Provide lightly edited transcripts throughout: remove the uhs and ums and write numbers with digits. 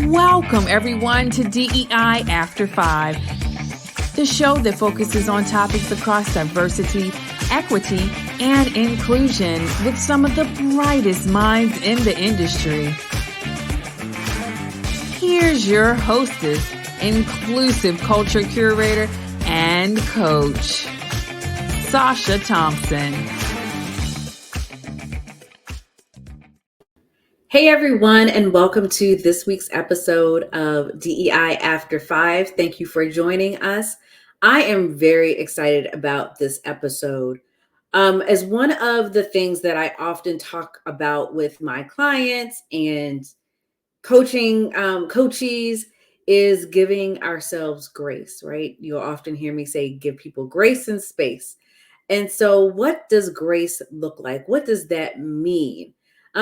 Welcome, everyone, to DEI After 5, the show that focuses on topics across diversity, equity, and inclusion with some of the brightest minds in the industry. Here's your hostess, inclusive culture curator and coach, Sacha Thompson. Hey everyone, and welcome to this week's episode of DEI After 5. Thank you for joining us. I am very excited about this episode. As one of the things that I often talk about with my clients and coaches is giving ourselves grace, right? You'll often hear me say, give people grace and space. And so what does grace look like? What does that mean?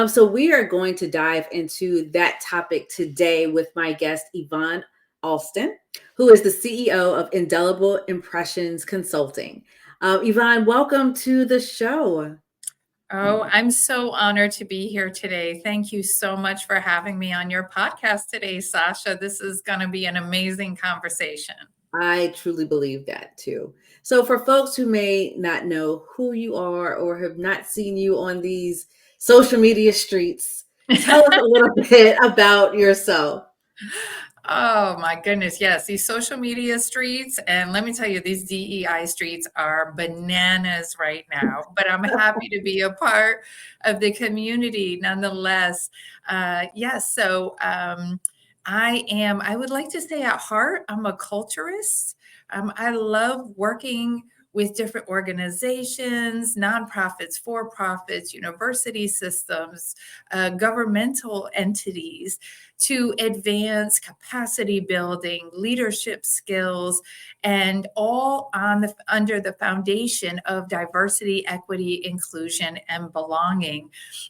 So we are going to dive into that topic today with my guest, Yvonne Alston, who is the CEO of Indelible Impressions Consulting. Yvonne, welcome to the show. Oh, I'm so honored to be here today. Thank you so much for having me on your podcast today, Sacha. This is going to be an amazing conversation. I truly believe that too. So for folks who may not know who you are or have not seen you on these social media streets, tell us a little bit about yourself. Oh my goodness. Yes, these social media streets. And let me tell you, these DEI streets are bananas right now, but I'm happy to be a part of the community nonetheless. I would like to say at heart, I'm a culturist. I love working with different organizations, nonprofits, for-profits, university systems, governmental entities to advance capacity building, leadership skills, and all under the foundation of diversity, equity, inclusion, and belonging.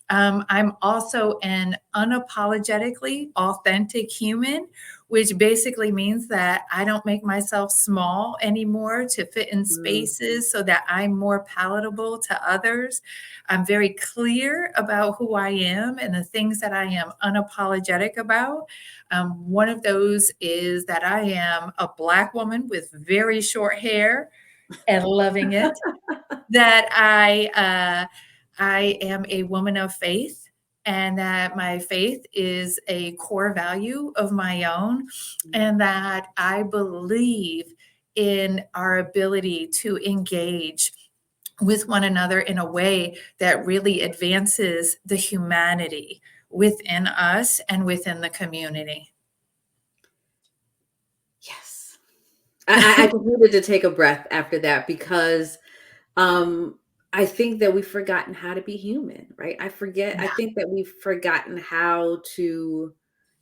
I'm also an unapologetically authentic human, which basically means that I don't make myself small anymore to fit in spaces so that I'm more palatable to others. I'm very clear about who I am and the things that I am unapologetic about. One of those is that I am a Black woman with very short hair and loving it, that I am a woman of faith, and that my faith is a core value of my own, and that I believe in our ability to engage with one another in a way that really advances the humanity within us and within the community. Yes. I just needed to take a breath after that because I think that we've forgotten how to be human, right? I think that we've forgotten how to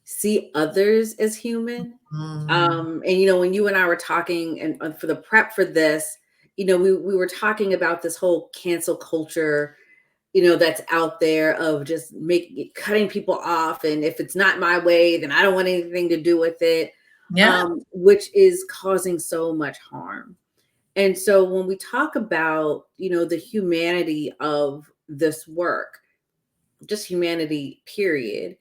see others as human. And, when you and I were talking and for the prep for this, we were talking about this whole cancel culture, that's out there of just cutting people off. And if it's not my way, then I don't want anything to do with it, which is causing so much harm. And so when we talk about, the humanity of this work, just humanity, period,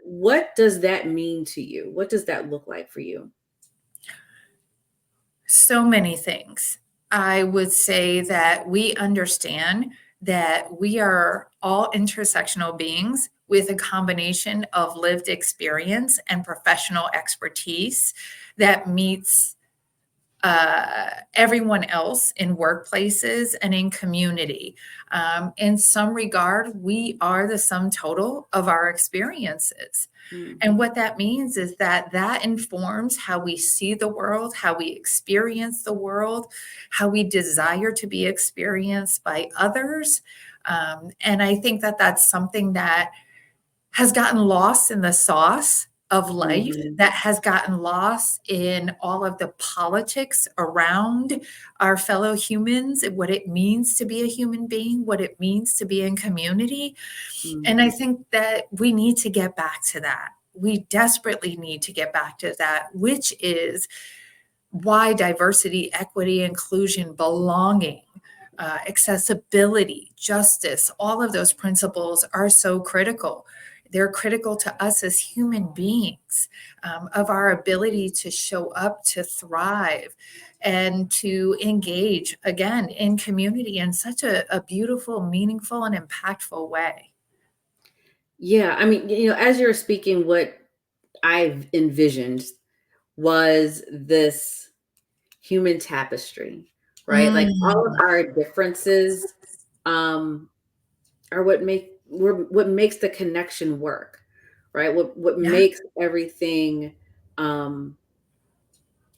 what does that mean to you? What does that look like for you? So many things. I would say that we understand that we are all intersectional beings with a combination of lived experience and professional expertise that meets everyone else in workplaces and in community. In some regard, we are the sum total of our experiences. And what that means is that informs how we see the world, how we experience the world, how we desire to be experienced by others. And I think that that's something that has gotten lost in the sauce of life, that has gotten lost in all of the politics around our fellow humans, what it means to be a human being, what it means to be in community. And I think that we need to get back to that. We desperately need to get back to that, which is why diversity, equity, inclusion, belonging, accessibility, justice, all of those principles are so critical. they're critical to us as human beings, of our ability to show up, to thrive, and to engage again in community in such a beautiful, meaningful, and impactful way. Yeah, I mean, as you're speaking, what I've envisioned was this human tapestry, right? Like all of Mm, our differences um, are what makes the connection work, right? What yeah. makes everything um,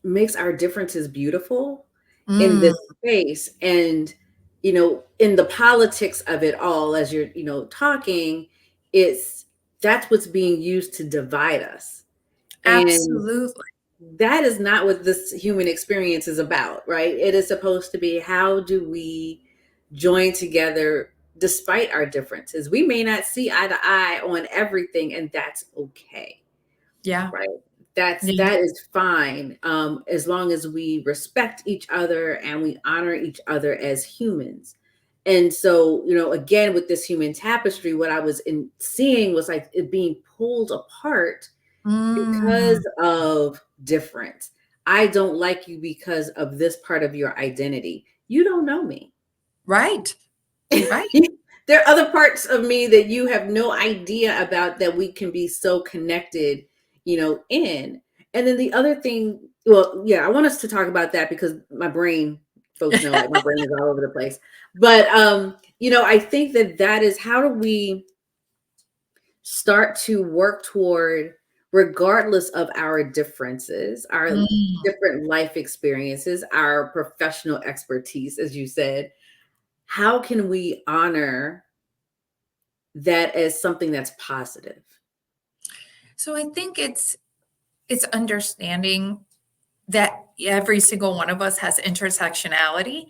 makes our differences beautiful in Mm, this space. And in the politics of it all, as you're talking, it's that's what's being used to divide us. And absolutely. that is not what this human experience is about, right? It is supposed to be, how do we join together despite our differences? We may not see eye to eye on everything, and that's okay, Yeah. right? Yeah. That is fine, as long as we respect each other and we honor each other as humans. And so, again, with this human tapestry, what I was seeing was like it being pulled apart Mm, because of difference. I don't like you because of this part of your identity. You don't know me. right. Right. There are other parts of me that you have no idea about that we can be so connected, in. And then the other thing, well, yeah, I want us to talk about that because my brain, folks know, like my brain is all over the place. But I think that is, how do we start to work toward, regardless of our differences, our Mm. different life experiences, our professional expertise, as you said, how can we honor that as something that's positive? So I think it's understanding that every single one of us has intersectionality,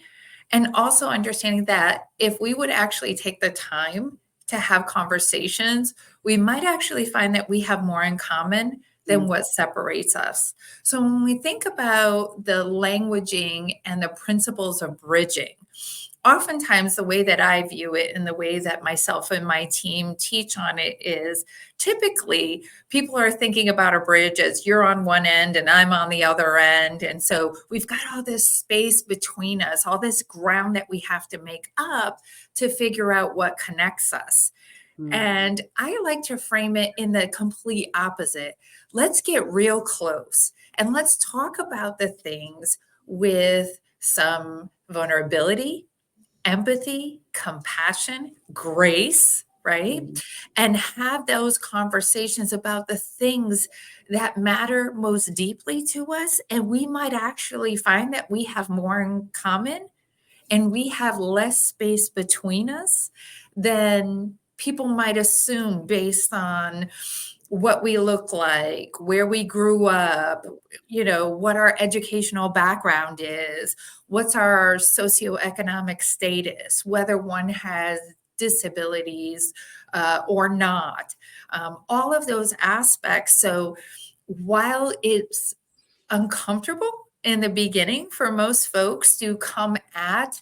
and also understanding that if we would actually take the time to have conversations, we might actually find that we have more in common than Mm, what separates us. So when we think about the languaging and the principles of bridging, oftentimes the way that I view it and the way that myself and my team teach on it is, typically people are thinking about a bridge as you're on one end and I'm on the other end. And so we've got all this space between us, all this ground that we have to make up to figure out what connects us. mm, And I like to frame it in the complete opposite. Let's get real close and let's talk about the things with some vulnerability, empathy, compassion, grace, right? mm, And have those conversations about the things that matter most deeply to us. And we might actually find that we have more in common and we have less space between us than people might assume based on what we look like, where we grew up, what our educational background is, what's our socioeconomic status, whether one has disabilities or not, all of those aspects. So while it's uncomfortable in the beginning for most folks to come at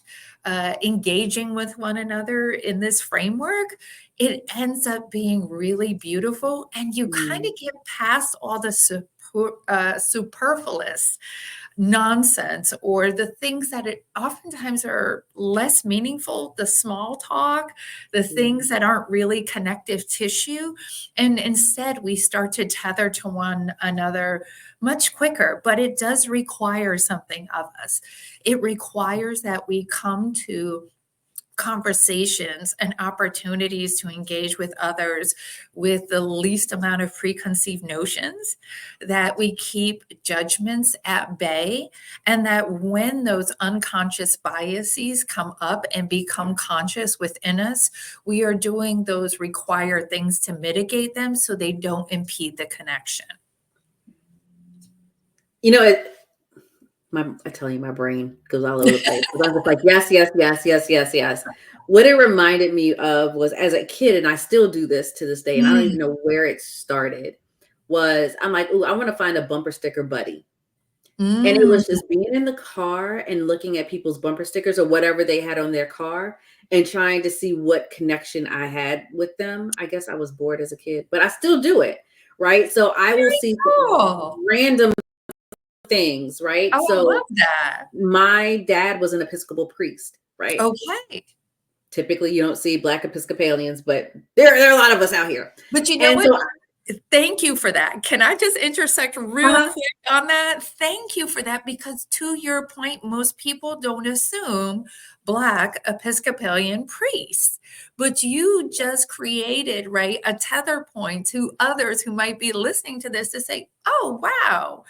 engaging with one another in this framework, it ends up being really beautiful. And you kind mm, of get past all the superfluous nonsense or the things that oftentimes are less meaningful, the small talk, the mm. things that aren't really connective tissue. And instead, we start to tether to one another much quicker. But it does require something of us. It requires that we come to conversations and opportunities to engage with others with the least amount of preconceived notions, that we keep judgments at bay, and that when those unconscious biases come up and become conscious within us, we are doing those required things to mitigate them so they don't impede the connection. You know, I tell you, my brain goes all over the place. 'Cause I'm just like, yes, yes, yes, yes, yes, yes. What it reminded me of was, as a kid, and I still do this to this day, and I don't Mm, even know where it started, was I'm like, ooh, I want to find a bumper sticker buddy. And it mm, was just being in the car and looking at people's bumper stickers or whatever they had on their car, and trying to see what connection I had with them. I guess I was bored as a kid, but I still do it, right? So I will Very see cool. random things, right? Oh, I So love that. my dad was an Episcopal priest, right? Okay. Typically, you don't see Black Episcopalians, but there are a lot of us out here. But you know And what? so, Thank you for that. Can I just intersect real quick on that? Thank you for that, because to your point, most people don't assume Black Episcopalian priests, but you just created, right, a tether point to others who might be listening to this to say, oh, wow,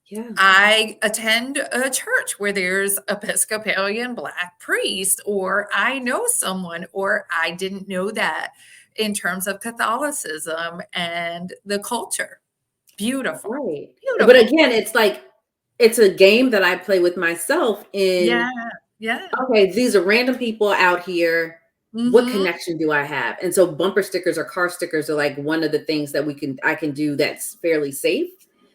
yeah, I attend a church where there's Episcopalian Black priest, or I know someone, or I didn't know that in terms of Catholicism and the culture. Beautiful. right. But Beautiful. again, it's like, it's a game that I play with myself Yeah. in, Yeah. okay, these are random people out here. What Mm-hmm. connection do I have? And so bumper stickers or car stickers are like one of the things that I can do that's fairly safe.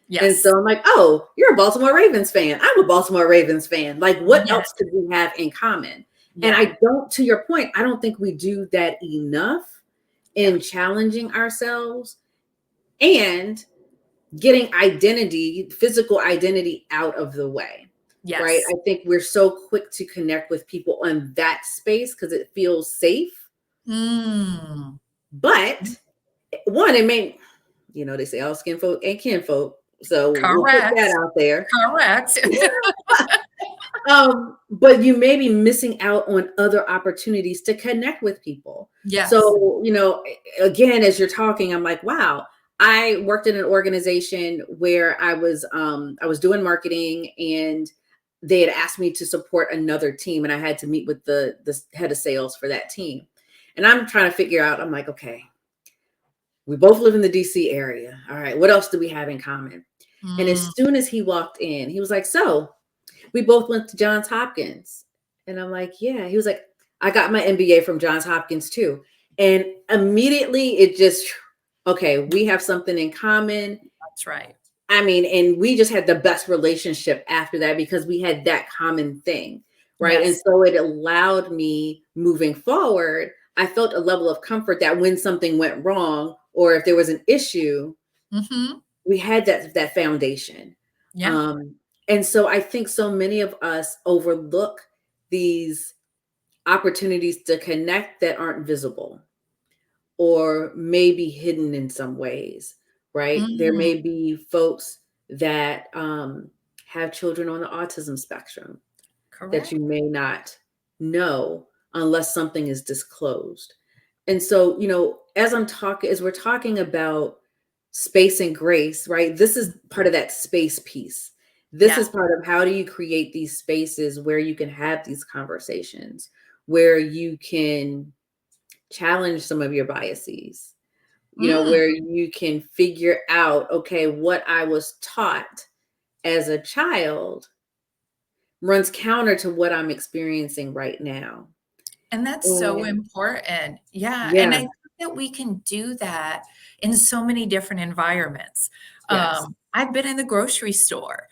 And Yes. so I'm like, oh, you're a Baltimore Ravens fan. I'm a Baltimore Ravens fan. Like, what Yes. else could we have in common? And Yeah. I don't, to your point, I don't think we do that enough in challenging ourselves and getting identity, physical identity out of the way. Right. Yes. I think we're so quick to connect with people on that space because it feels safe. Mm. But one, it may, they say all skin folk ain't kin folk. So we'll put Correct. that out there. Correct. But you may be missing out on other opportunities to connect with people. Yes. So, again, as you're talking, I'm like, wow, I worked in an organization where I was doing marketing, and they had asked me to support another team, and I had to meet with the head of sales for that team. And I'm trying to figure out, I'm like, okay, we both live in the DC area. All right, what else do we have in common? And as soon as he walked in, he was like, so we both went to Johns Hopkins. And I'm like, yeah. He was like, I got my MBA from Johns Hopkins too. And immediately it just, okay, we have something in common. That's right. I mean, and we just had the best relationship after that because we had that common thing, right? Yes. And so it allowed me moving forward. I felt a level of comfort that when something went wrong or if there was an issue, we had that foundation. Yeah. And so I think so many of us overlook these opportunities to connect that aren't visible or maybe hidden in some ways, right? There may be folks that have children on the autism spectrum that you may not know unless something is disclosed. And so, as we're talking about space and grace, right? This is part of that space piece. This is part of how do you create these spaces where you can have these conversations, where you can challenge some of your biases, where you can figure out, okay, what I was taught as a child runs counter to what I'm experiencing right now. And that's so important. Yeah. Yeah. And I think that we can do that in so many different environments. Yes. I've been in the grocery store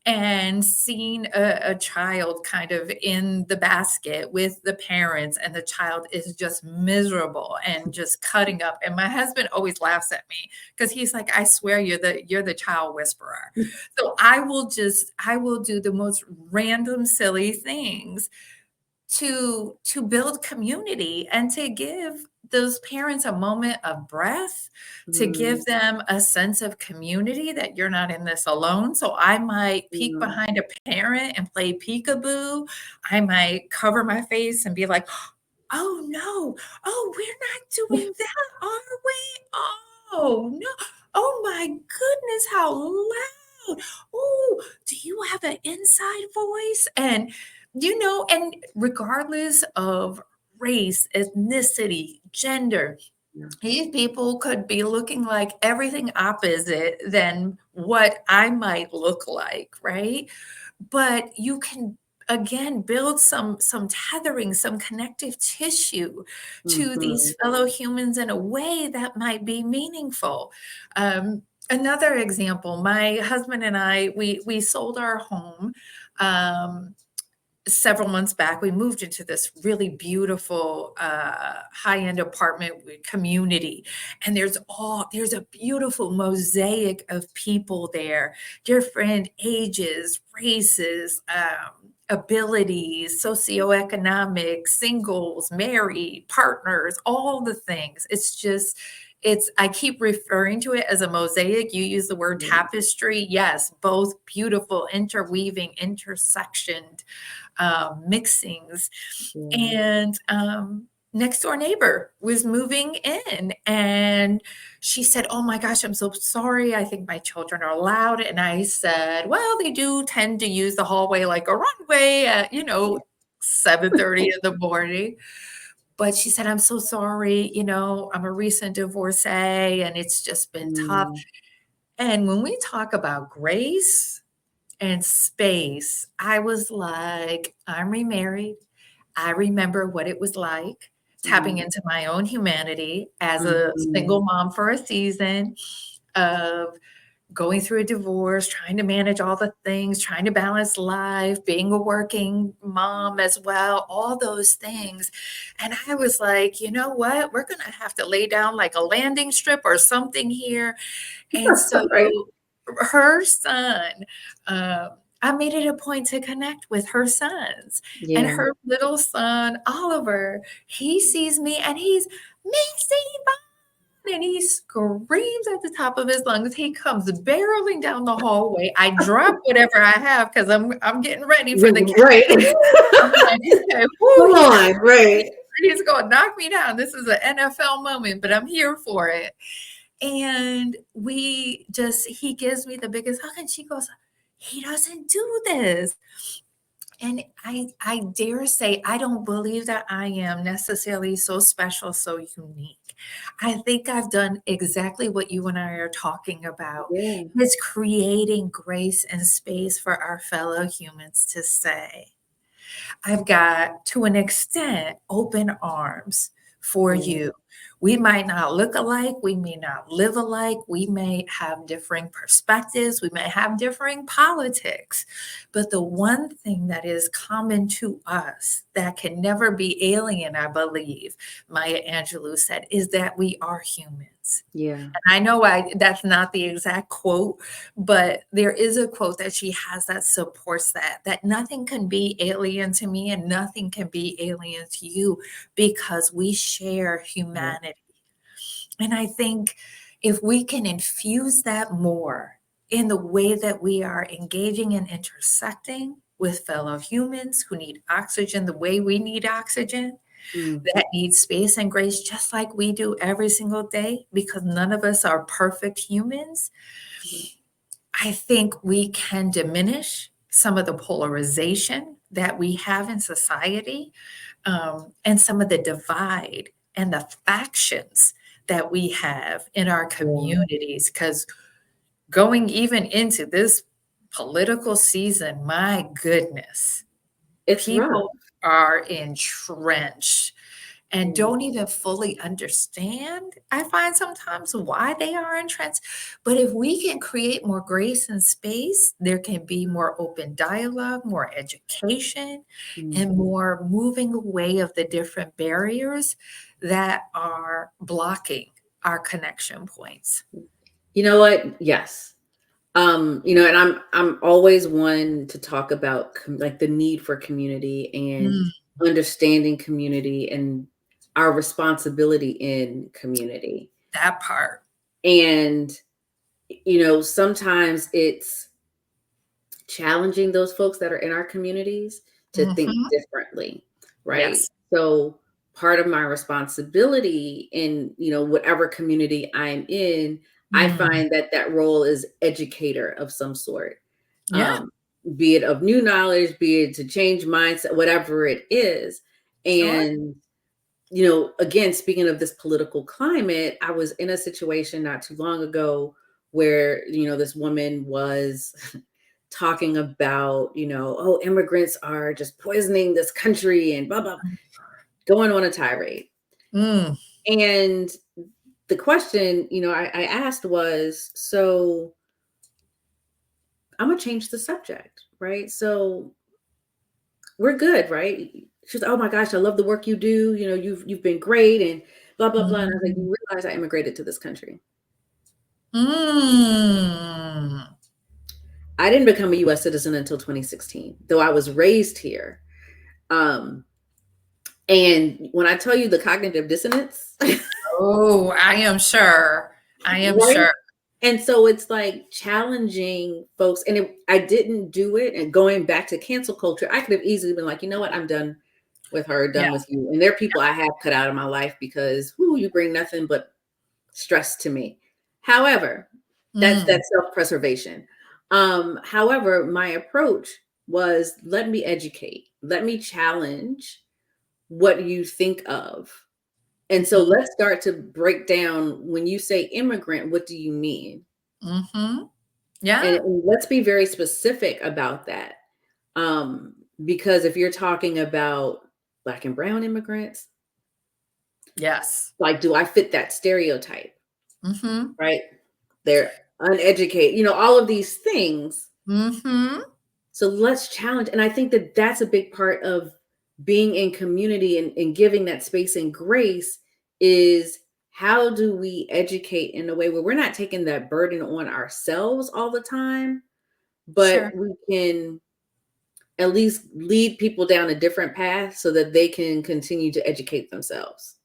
and seen a child kind of in the basket with the parents, and the child is just miserable and just cutting up. And my husband always laughs at me because he's like, I swear you're the child whisperer. So I will do the most random, silly things to build community and to give those parents a moment of breath, to give them a sense of community that you're not in this alone. So I might peek behind a parent and play peekaboo. I might cover my face and be like, oh no, oh, we're not doing that, are we? Oh no, oh my goodness, how loud. Oh, do you have an inside voice? And and regardless of race, ethnicity, gender, these people could be looking like everything opposite than what I might look like, right? But you can again build some tethering, some connective tissue to these fellow humans in a way that might be meaningful. Another example, my husband and I, we sold our home several months back, we moved into this really beautiful high-end apartment community. And there's a beautiful mosaic of people there, different ages, races, abilities, socioeconomic, singles, married, partners, all the things. I keep referring to it as a mosaic. You use the word tapestry. Yes, both beautiful, interweaving, intersectioned mixings. And next door neighbor was moving in, and she said, "Oh my gosh, I'm so sorry. I think my children are loud." And I said, "Well, they do tend to use the hallway like a runway at, 7:30 in the morning." But she said, "I'm so sorry. I'm a recent divorcee and it's just been tough." And when we talk about grace and space, I was like, I'm remarried. I remember what it was like tapping into my own humanity as a single mom for a season of going through a divorce, trying to manage all the things, trying to balance life, being a working mom as well, all those things. And I was like, you know what? We're going to have to lay down like a landing strip or something here. And so her son, I made it a point to connect with her sons. And her little son, Oliver, he sees me and he's, "Miss Yvonne," and he screams at the top of his lungs. He comes barreling down the hallway. I drop whatever I have because I'm getting ready for the I'm like, okay, Come on, right. He's going to knock me down. This is an NFL moment, but I'm here for it. And he gives me the biggest hug, and she goes, "He doesn't do this." And I dare say, I don't believe that I am necessarily so special, so unique. I think I've done exactly what you and I are talking about. It's creating grace and space for our fellow humans to say, I've got, to an extent, open arms for you. We might not look alike. We may not live alike. We may have differing perspectives. We may have differing politics. But the one thing that is common to us that can never be alien, I believe, Maya Angelou said, is that we are humans. And I know that's not the exact quote, but there is a quote that she has that supports that nothing can be alien to me and nothing can be alien to you because we share humanity. And I think if we can infuse that more in the way that we are engaging and intersecting with fellow humans who need oxygen the way we need oxygen, that needs space and grace just like we do every single day, because none of us are perfect humans, I think we can diminish some of the polarization that we have in society, and some of the divide and the factions that we have in our communities. Because going even into this political season, my goodness, people are entrenched and don't even fully understand, I find sometimes, why they are entrenched. But if we can create more grace and space, there can be more open dialogue, more education, and more moving away of the different barriers that are blocking our connection points. You know what? Yes. And I'm always one to talk about like the need for community and understanding community and our responsibility in community. That part. And, sometimes it's challenging those folks that are in our communities to think differently, right? Yes. So part of my responsibility in, whatever community I'm in, I find that role is educator of some sort. Be it of new knowledge, be it to change mindset, whatever it is. And, again, speaking of this political climate, I was in a situation not too long ago where, this woman was talking about, oh, immigrants are just poisoning this country and blah, blah, going on a tirade. And the question, I asked was, so I'm going to change the subject, right? So we're good, right? She's, oh my gosh, I love the work you do. You know, you've been great and blah, blah, blah. And I was like, Mm. you realize I immigrated to this country. Mm. I didn't become a US citizen until 2016, though I was raised here. And when I tell you the cognitive dissonance, Oh, I am sure. I am right? sure. And so it's like challenging folks. And I didn't do it. And going back to cancel culture, I could have easily been like, you know what? I'm done with her, Yeah. done with you. And there are people I have cut out of my life because you bring nothing but stress to me. However, that's self-preservation. However, my approach was, let me educate, let me challenge what you think of. And so let's start to break down, when you say immigrant, what do you mean? Mm-hmm. Yeah. And let's be very specific about that. Because if you're talking about Black and brown immigrants, Yes. like, do I fit that stereotype? Mm-hmm. Right? They're uneducated, you know, all of these things. Mm-hmm. So let's challenge. And I think that that's a big part of being in community and giving that space and grace is, how do we educate in a way where we're not taking that burden on ourselves all the time, but Sure. we can at least lead people down a different path so that they can continue to educate themselves.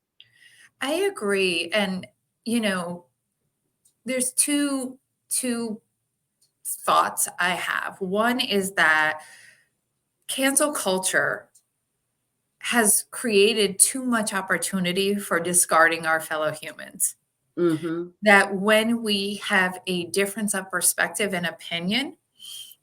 I agree. And, you know, there's two thoughts I have. One is that cancel culture has created too much opportunity for discarding our fellow humans. Mm-hmm. That when we have a difference of perspective and opinion,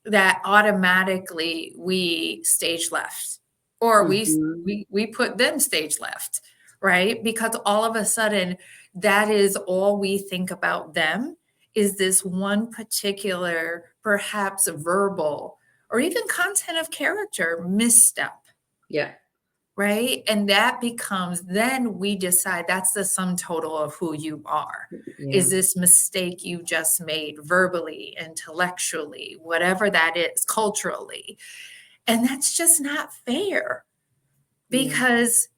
that automatically we stage left, or Mm-hmm. we put them stage left, right? Because all of a sudden, that is all we think about them, is this one particular, perhaps verbal or even content of character misstep. Yeah. Right. And that becomes, then we decide that's the sum total of who you are. Yeah. Is this mistake you just made verbally, intellectually, whatever that is, culturally? And that's just not fair, because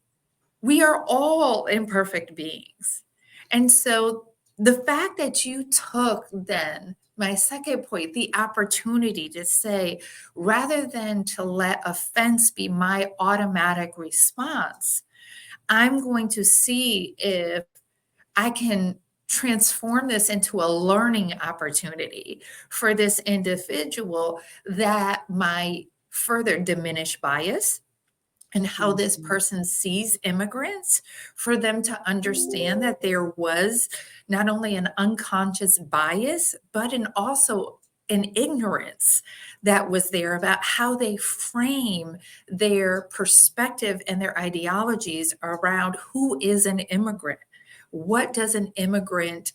we are all imperfect beings. And so the fact that you took, then my second point, the opportunity to say, rather than to let offense be my automatic response, I'm going to see if I can transform this into a learning opportunity for this individual that might further diminish bias and how this person sees immigrants, for them to understand that there was not only an unconscious bias, but also an ignorance that was there about how they frame their perspective and their ideologies around who is an immigrant. What does an immigrant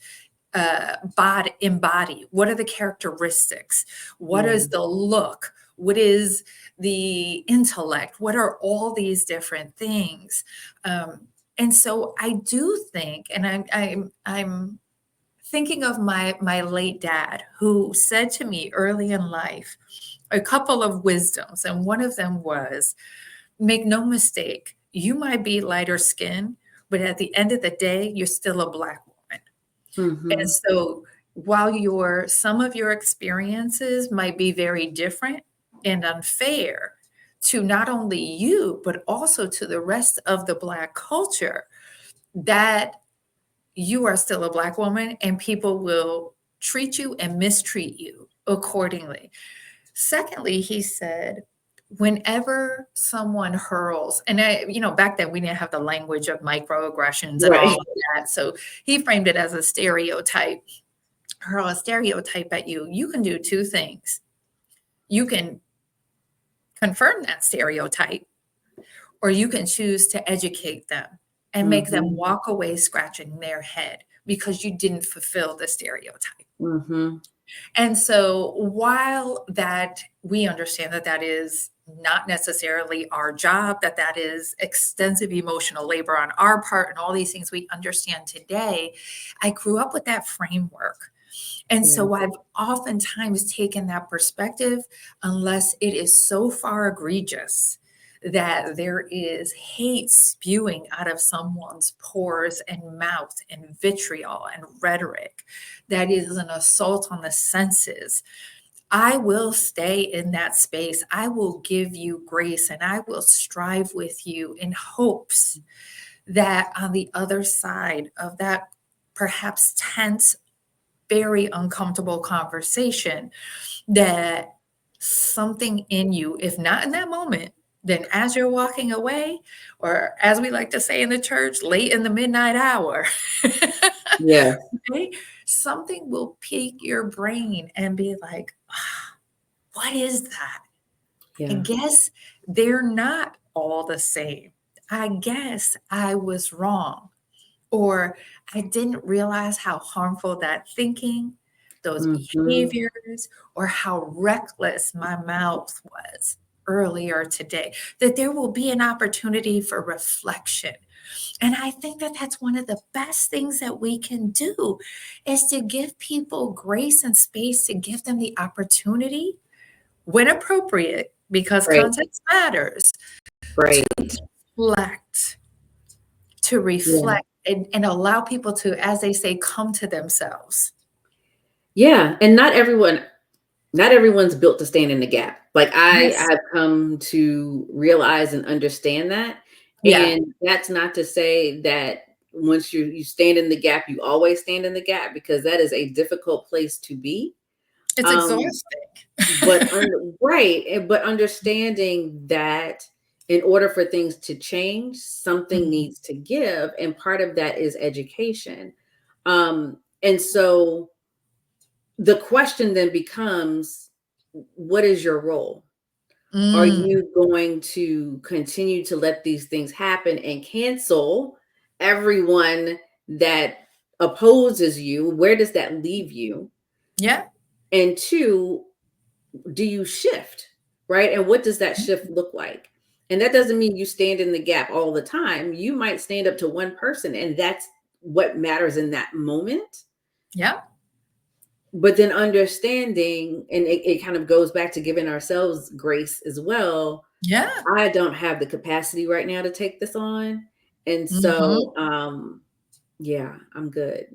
embody? What are the characteristics? What is the look? What is the intellect? What are all these different things? And so I do think, and I'm thinking of my late dad, who said to me early in life a couple of wisdoms, and one of them was, make no mistake, you might be lighter skinned, but at the end of the day, you're still a Black woman. And so while some of your experiences might be very different and unfair to not only you, but also to the rest of the Black culture, that you are still a Black woman and people will treat you and mistreat you accordingly. Secondly, he said, whenever someone hurls, and back then we didn't have the language of microaggressions and all of that. So he framed it as a stereotype. Hurl a stereotype at you, you can do two things. You can confirm that stereotype, or you can choose to educate them and make them walk away scratching their head because you didn't fulfill the stereotype. And so while that we understand that that is not necessarily our job, that is extensive emotional labor on our part and all these things we understand today, I grew up with that framework. And so I've oftentimes taken that perspective, unless it is so far egregious that there is hate spewing out of someone's pores and mouth and vitriol and rhetoric that is an assault on the senses, I will stay in that space. I will give you grace and I will strive with you in hopes that on the other side of that perhaps tense, very uncomfortable conversation, that something in you, if not in that moment, then as you're walking away, or as we like to say in the church, late in the midnight hour, Yeah. okay, something will pique your brain and be like, "Ah, what is that? I Yeah. guess they're not all the same. I guess I was wrong. Or I didn't realize how harmful that thinking, those behaviors, or how reckless my mouth was earlier today, that there will be an opportunity for reflection. And I think that that's one of the best things that we can do is to give people grace and space, to give them the opportunity, when appropriate, because Right. context matters, Right. reflect, to reflect and allow people to, as they say, come to themselves. Yeah. And not everyone's built to stand in the gap. Like Yes. I've come to realize and understand that. Yeah. And that's not to say that once you stand in the gap, you always stand in the gap, because that is a difficult place to be. It's exhausting. But but understanding that in order for things to change, something needs to give, and part of that is education. And so the question then becomes, what is your role? Are you going to continue to let these things happen and cancel everyone that opposes you? Where does that leave you? Yeah. And two, do you shift? Right? And what does that shift look like? And that doesn't mean you stand in the gap all the time. You might stand up to one person, and that's what matters in that moment. Yeah. But then understanding, and it kind of goes back to giving ourselves grace as well. Yeah. I don't have the capacity right now to take this on. And so, yeah, I'm good.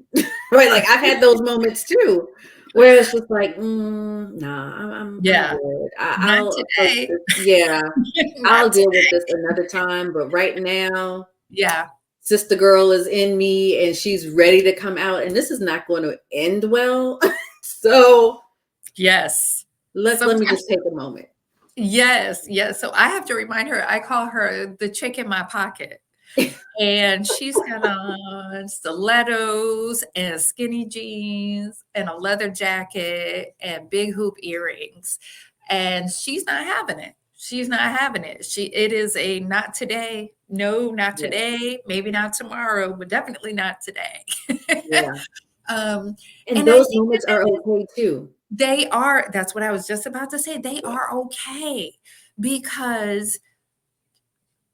Right. Like I've had those moments too, where it's just like, nah, I'm Yeah. good. Not I'll approach today. this. Yeah. I'll Not deal with today. this another time. But right now, Yeah. sister girl is in me and she's ready to come out. And this is not going to end well. So Yes. let me just take a moment. Yes. Yes. So I have to remind her, I call her the chick in my pocket. And she's got on stilettos and skinny jeans and a leather jacket and big hoop earrings. And she's not having it. She's not having it. It is a not today. No, not today. Maybe not tomorrow, but definitely not today. Yeah. And And I those think moments are okay too. they are. That's what I was just about to say. They are okay, because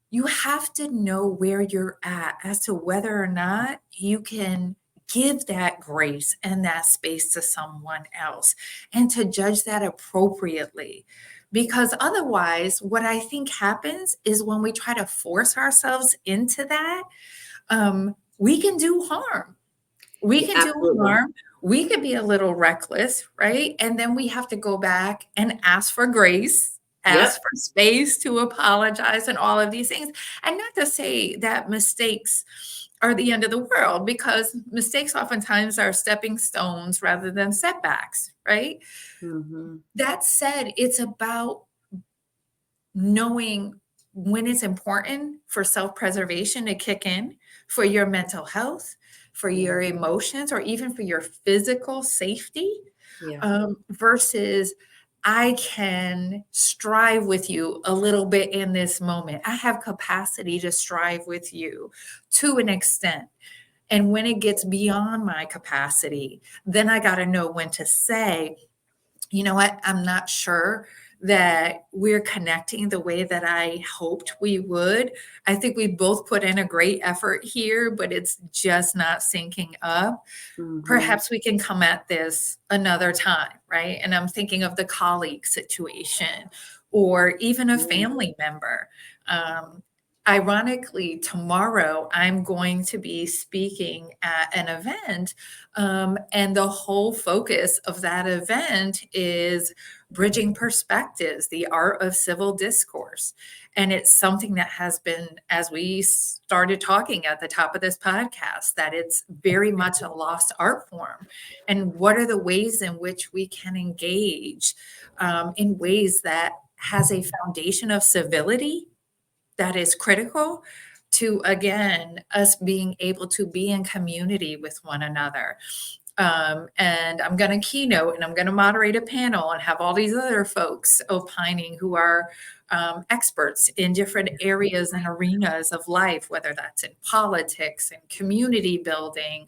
you have to know where you're at as to whether or not you can give that grace and that space to someone else, and to judge that appropriately. Because otherwise, what I think happens is when we try to force ourselves into that, we can do harm. We can do Absolutely. harm. We could be a little reckless, right? And then we have to go back and ask for grace, ask for space to apologize, and all of these things. And not to say that mistakes are the end of the world, because mistakes oftentimes are stepping stones rather than setbacks, right? That said, it's about knowing when it's important for self-preservation to kick in for your mental health, for your emotions, or even for your physical safety, versus I can strive with you a little bit in this moment. I have capacity to strive with you to an extent. And when it gets beyond my capacity, then I got to know when to say, you know what, I'm not sure that we're connecting the way that I hoped we would. I think we both put in a great effort here, but it's just not syncing up. Perhaps we can come at this another time, right? And I'm thinking of the colleague situation or even a family member. Ironically, tomorrow I'm going to be speaking at an event, and the whole focus of that event is bridging perspectives, the art of civil discourse. And it's something that has been, as we started talking at the top of this podcast, that it's very much a lost art form. And what are the ways in which we can engage in ways that has a foundation of civility that is critical to, again, us being able to be in community with one another. And I'm going to keynote and I'm going to moderate a panel and have all these other folks opining who are experts in different areas and arenas of life, whether that's in politics and community building,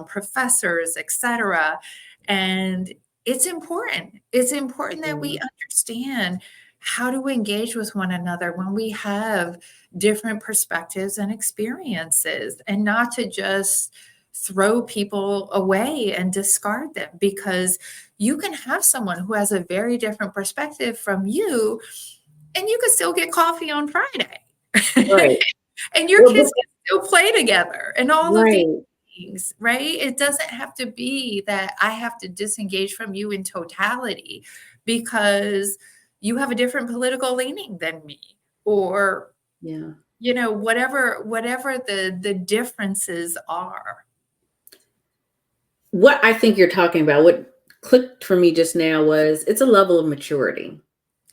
professors, etc. And it's important. It's important that we understand how to engage with one another when we have different perspectives and experiences, and not to just throw people away and discard them, because you can have someone who has a very different perspective from you and you can still get coffee on Friday. Right. And your kids can still play together and all of these things, right? It doesn't have to be that I have to disengage from you in totality because you have a different political leaning than me, or, whatever the differences are. What I think you're talking about, what clicked for me just now was it's a level of maturity.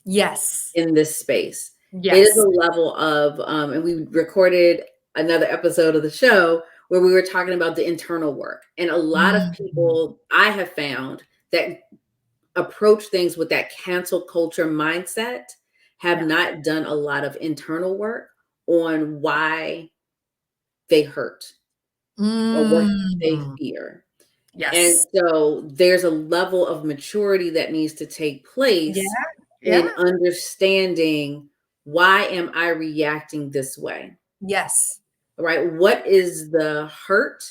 Yes. In this space. Yes. It is a level of, and we recorded another episode of the show where we were talking about the internal work. And a lot of people I have found that approach things with that cancel culture mindset have not done a lot of internal work on why they hurt or what they fear. Yes. And so there's a level of maturity that needs to take place in understanding, why am I reacting this way? Yes. Right? What is the hurt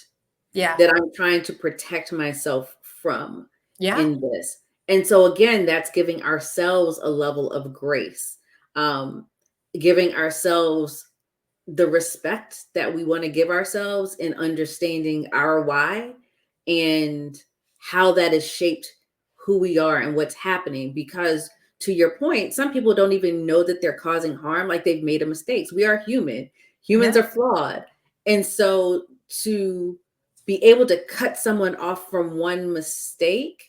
that I'm trying to protect myself from in this? And so again, that's giving ourselves a level of grace, giving ourselves the respect that we want to give ourselves, in understanding our why and how that has shaped who we are and what's happening. Because to your point, some people don't even know that they're causing harm, like they've made a mistake. We are human. Humans are flawed. And so to be able to cut someone off from one mistake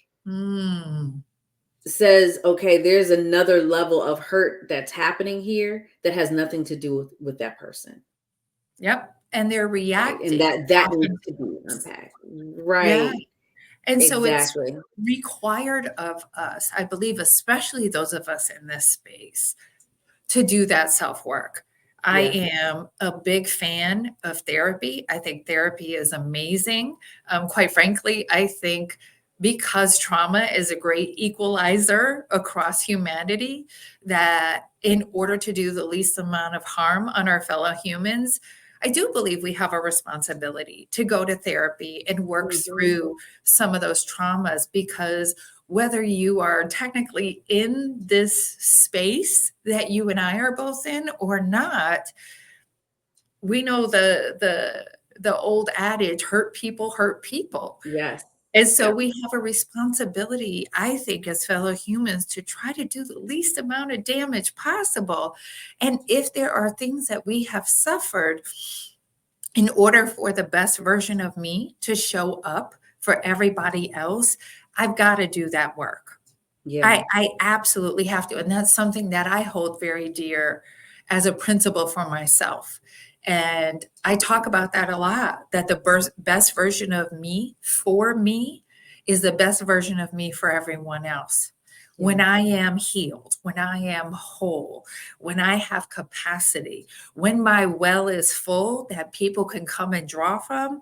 says, okay, there's another level of hurt that's happening here that has nothing to do with that person. Yep. And they're reacting. And that needs to be unpacked. Right. Yeah. And so it's required of us, I believe, especially those of us in this space, to do that self-work. I am a big fan of therapy. I think therapy is amazing. Quite frankly, I think because trauma is a great equalizer across humanity, that in order to do the least amount of harm on our fellow humans, I do believe we have a responsibility to go to therapy and work through some of those traumas, because whether you are technically in this space that you and I are both in or not, we know the old adage, hurt people hurt people. Yes. And so we have a responsibility, I think, as fellow humans, to try to do the least amount of damage possible. And if there are things that we have suffered, in order for the best version of me to show up for everybody else, I've got to do that work. Yeah. I absolutely have to. And that's something that I hold very dear as a principle for myself. And I talk about that a lot, that the best version of me for me is the best version of me for everyone else. Yeah. When I am healed, when I am whole, when I have capacity, when my well is full that people can come and draw from,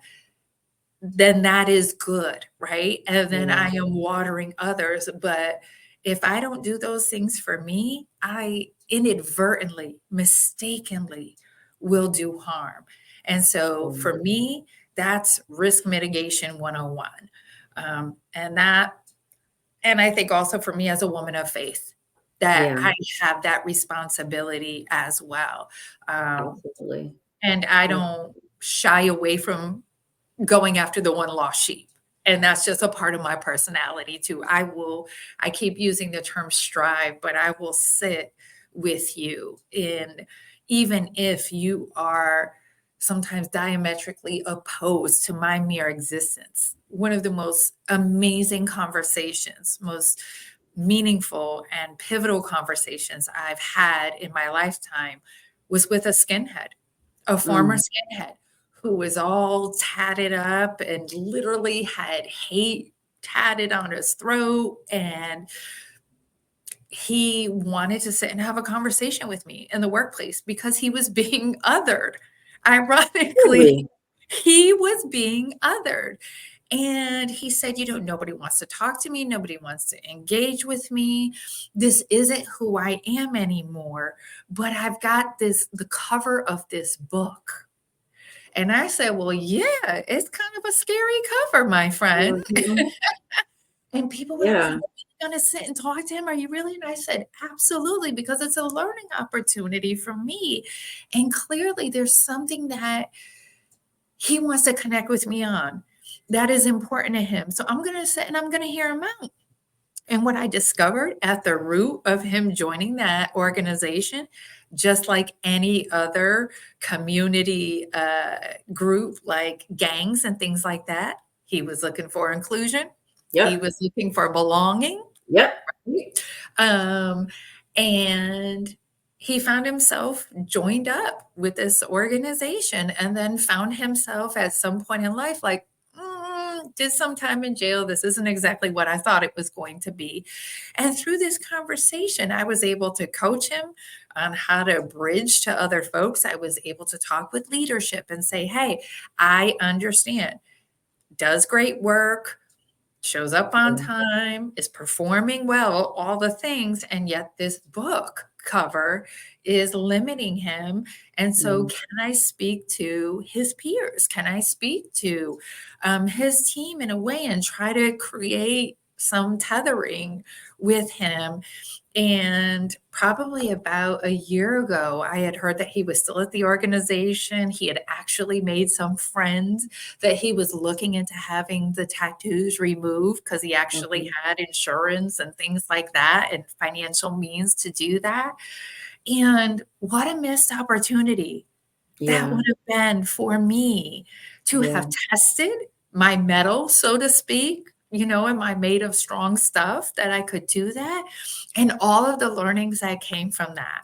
then that is good, right? And then I am watering others. But if I don't do those things for me, I inadvertently, mistakenly will do harm. And so for me, that's risk mitigation 101. And I think also for me as a woman of faith, that Yeah. I have that responsibility as well. Absolutely. And I don't shy away from going after the one lost sheep. And that's just a part of my personality too. I keep using the term strive, but I will sit with you in, even if you are sometimes diametrically opposed to my mere existence. One of the most amazing conversations, most meaningful and pivotal conversations I've had in my lifetime was with a skinhead, a former skinhead who was all tatted up and literally had hate tatted on his throat. And he wanted to sit and have a conversation with me in the workplace because he was being othered. Ironically, Really? he was being othered. And he said, nobody wants to talk to me. Nobody wants to engage with me. This isn't who I am anymore. But I've got the cover of this book. And I said, well, yeah, it's kind of a scary cover, my friend. Mhm. And people were like, Yeah. are you going to sit and talk to him? Are you really? And I said, absolutely, because it's a learning opportunity for me. And clearly there's something that he wants to connect with me on that is important to him. So I'm going to sit and I'm going to hear him out. And what I discovered at the root of him joining that organization, just like any other community group, like gangs and things like that, he was looking for inclusion. Yep. He was looking for belonging. Yep. And he found himself joined up with this organization and then found himself at some point in life like, did some time in jail. This isn't exactly what I thought it was going to be. And through this conversation, I was able to coach him on how to bridge to other folks. I was able to talk with leadership and say, hey, I understand. Does great work, shows up on time, is performing well, all the things. And yet this book cover is limiting him. And so can I speak to his peers? Can I speak to his team in a way and try to create some tethering with him? And probably about a year ago, I had heard that he was still at the organization. He had actually made some friends that he was looking into having the tattoos removed because he actually had insurance and things like that and financial means to do that. And what a missed opportunity that would have been for me to have tested my mettle, so to speak. Am I made of strong stuff that I could do that? And all of the learnings that came from that.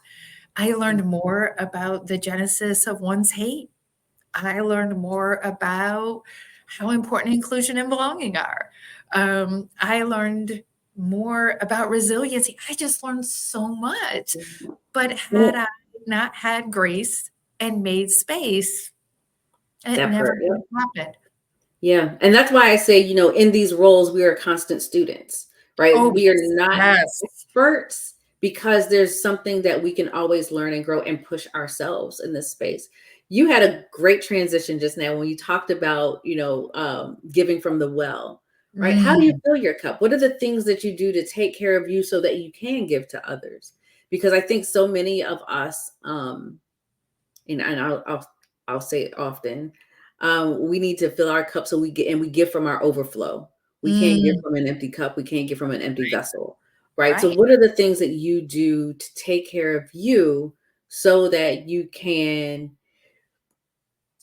I learned more about the genesis of one's hate. I learned more about how important inclusion and belonging are. I learned more about resiliency. I just learned so much. But had I not had grace and made space, it never would have happened. Yeah. And that's why I say, in these roles, we are constant students, right? Oh, We are not yes. experts because there's something that we can always learn and grow and push ourselves in this space. You had a great transition just now when you talked about, giving from the well, right? How do you fill your cup? What are the things that you do to take care of you so that you can give to others? Because I think so many of us, and I'll say it often, we need to fill our cup so we give from our overflow. We can't give from an empty cup. We can't give from an empty vessel, right? So what are the things that you do to take care of you so that you can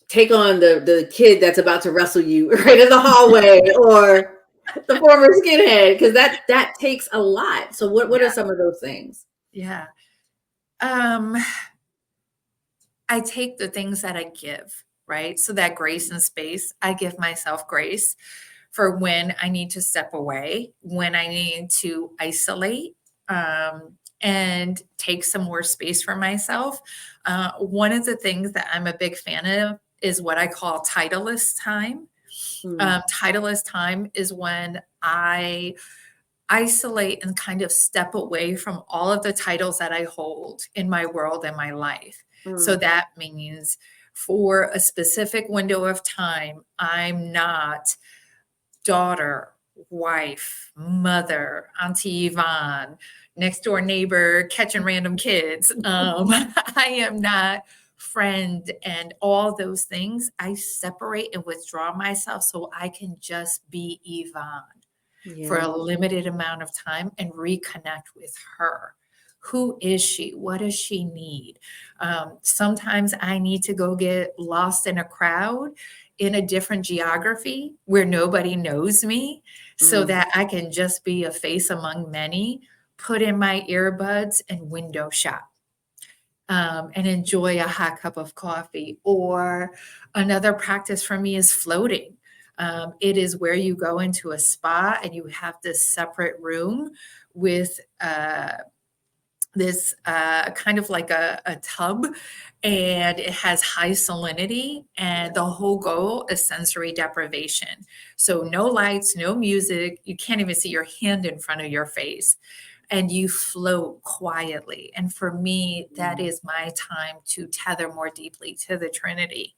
take on the kid that's about to wrestle you right in the hallway or the former skinhead? Because that takes a lot. So what are some of those things? Yeah. I take the things that I give, right? So that grace and space, I give myself grace for when I need to step away, when I need to isolate, and take some more space for myself. One of the things that I'm a big fan of is what I call titleist time. Titleist time is when I isolate and kind of step away from all of the titles that I hold in my world and my life. So that means for a specific window of time, I'm not daughter, wife, mother, Auntie Yvonne, next door neighbor, catching random kids. I am not friend and all those things. I separate and withdraw myself so I can just be Yvonne for a limited amount of time and reconnect with her. Who is she? What does she need? Sometimes I need to go get lost in a crowd in a different geography where nobody knows me so that I can just be a face among many, put in my earbuds and window shop. And enjoy a hot cup of coffee. Or another practice for me is floating. It is where you go into a spa and you have this separate room with this kind of like a tub, and it has high salinity, and the whole goal is sensory deprivation. So no lights, no music, you can't even see your hand in front of your face, and you float quietly. And for me, that is my time to tether more deeply to the Trinity,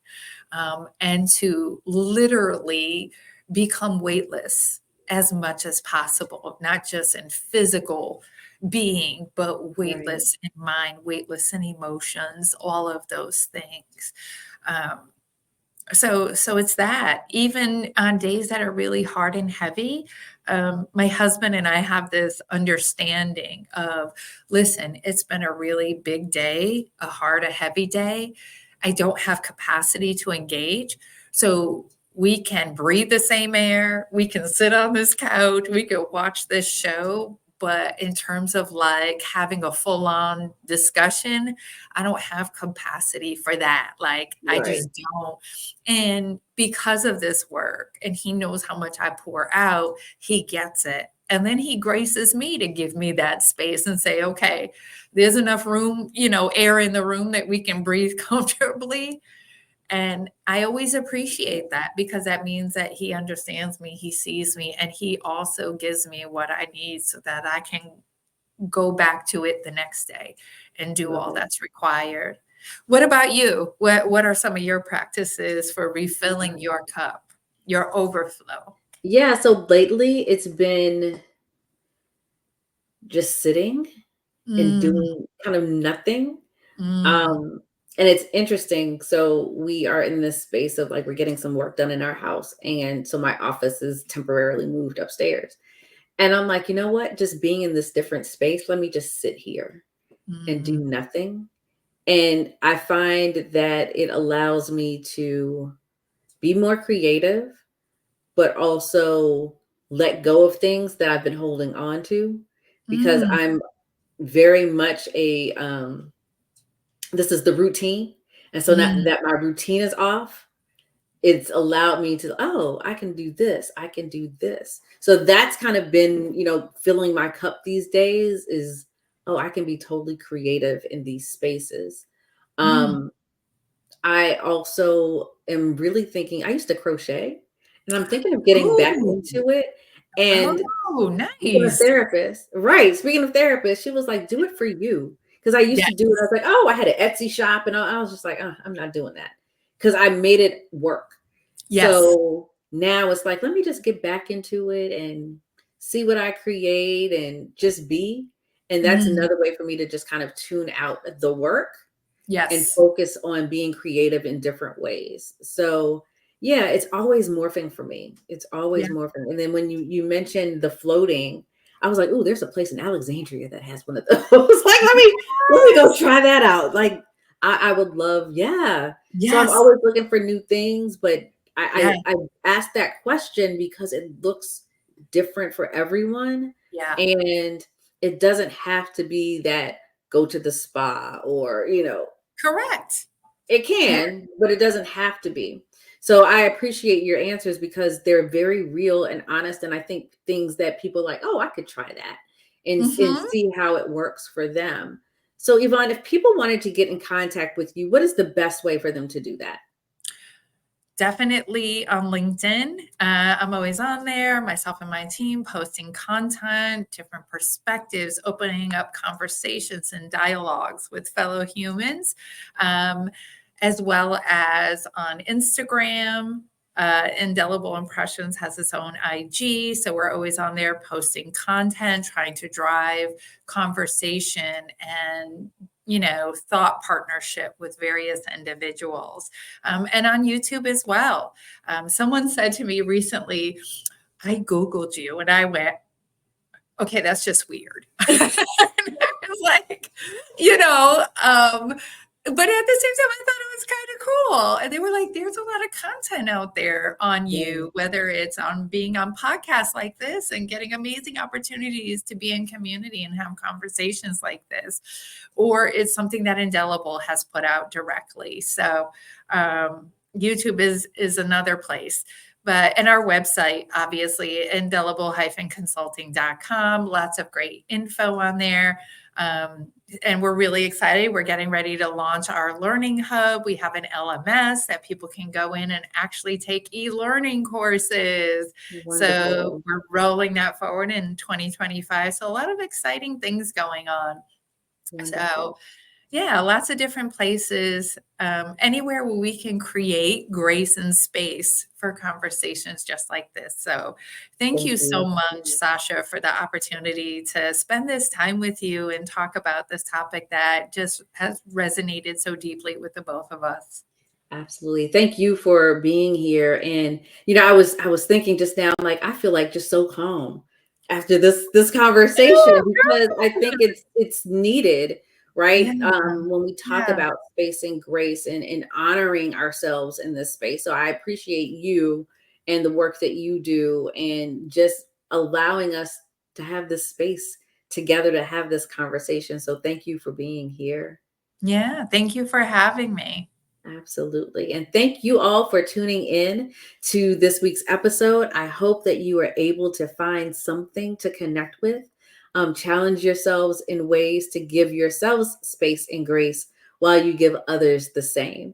and to literally become weightless as much as possible, not just in physical being, but weightless in mind, weightless in emotions, all of those things. So it's that. Even on days that are really hard and heavy, my husband and I have this understanding of, listen, it's been a really big day, a hard, a heavy day. I don't have capacity to engage. So we can breathe the same air. We can sit on this couch. We can watch this show. But in terms of like having a full-on discussion, I don't have capacity for that. Like, I just don't. And because of this work, and he knows how much I pour out, he gets it. And then he graces me to give me that space and say, okay, there's enough room, air in the room that we can breathe comfortably. And I always appreciate that, because that means that he understands me, he sees me, and he also gives me what I need so that I can go back to it the next day and do all that's required. What about you? What are some of your practices for refilling your cup, your overflow? Yeah, so lately it's been just sitting and doing kind of nothing. And it's interesting. So we are in this space of like, we're getting some work done in our house. And so my office is temporarily moved upstairs. And I'm like, you know what? Just being in this different space, let me just sit here and do nothing. And I find that it allows me to be more creative, but also let go of things that I've been holding on to, because I'm very much this is the routine. And so now that my routine is off, it's allowed me to, oh, I can do this. I can do this. So that's kind of been, filling my cup these days is, oh, I can be totally creative in these spaces. I also am really thinking, I used to crochet, and I'm thinking of getting back into it. And nice. Speaking of therapist, right? Speaking of therapist, she was like, do it for you. Because I used to do it. I was like, oh, I had an Etsy shop, and I was just like, I'm not doing that, because I made it work. Yes. So now it's like, let me just get back into it and see what I create and just be. And that's another way for me to just kind of tune out the work. Yes. And focus on being creative in different ways. So yeah, it's always morphing for me. It's always morphing. And then when you mentioned the floating, I was like, oh, there's a place in Alexandria that has one of those. Like, let me go try that out. Like, I would love, Yes. So I'm always looking for new things, but I asked that question because it looks different for everyone. Yeah. And it doesn't have to be that go to the spa or, Correct. It can, but it doesn't have to be. So I appreciate your answers because they're very real and honest. And I think things that people like, oh, I could try that and see how it works for them. So Yvonne, if people wanted to get in contact with you, what is the best way for them to do that? Definitely on LinkedIn. I'm always on there, myself and my team, posting content, different perspectives, opening up conversations and dialogues with fellow humans, as well as on Instagram, Indelible Impressions has its own IG. So we're always on there posting content, trying to drive conversation and thought partnership with various individuals. And on YouTube as well. Someone said to me recently, I Googled you, and I went, okay, that's just weird. It's like, but at the same time, I thought it was kind of cool. And they were like, there's a lot of content out there on you, whether it's on being on podcasts like this and getting amazing opportunities to be in community and have conversations like this, or it's something that Indelible has put out directly. So YouTube is another place. And our website, obviously, indelible-consulting.com, lots of great info on there. And we're really excited. We're getting ready to launch our learning hub. We have an LMS that people can go in and actually take e-learning courses. Wonderful. So we're rolling that forward in 2025. So a lot of exciting things going on. Wonderful. So yeah, lots of different places, anywhere where we can create grace and space for conversations just like this. So thank you so much, Sacha, for the opportunity to spend this time with you and talk about this topic that just has resonated so deeply with the both of us. Absolutely. Thank you for being here. And, I was thinking just now, I'm like, I feel like just so calm after this conversation, because I think it's needed. Right. When we talk about space and grace and honoring ourselves in this space. So I appreciate you and the work that you do and just allowing us to have this space together to have this conversation. So thank you for being here. Yeah. Thank you for having me. Absolutely. And thank you all for tuning in to this week's episode. I hope that you are able to find something to connect with. Challenge yourselves in ways to give yourselves space and grace while you give others the same.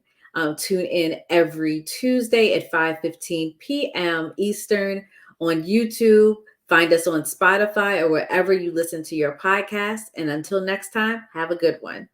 Tune in every Tuesday at 5:15 p.m. Eastern on YouTube. Find us on Spotify or wherever you listen to your podcast. And until next time, have a good one.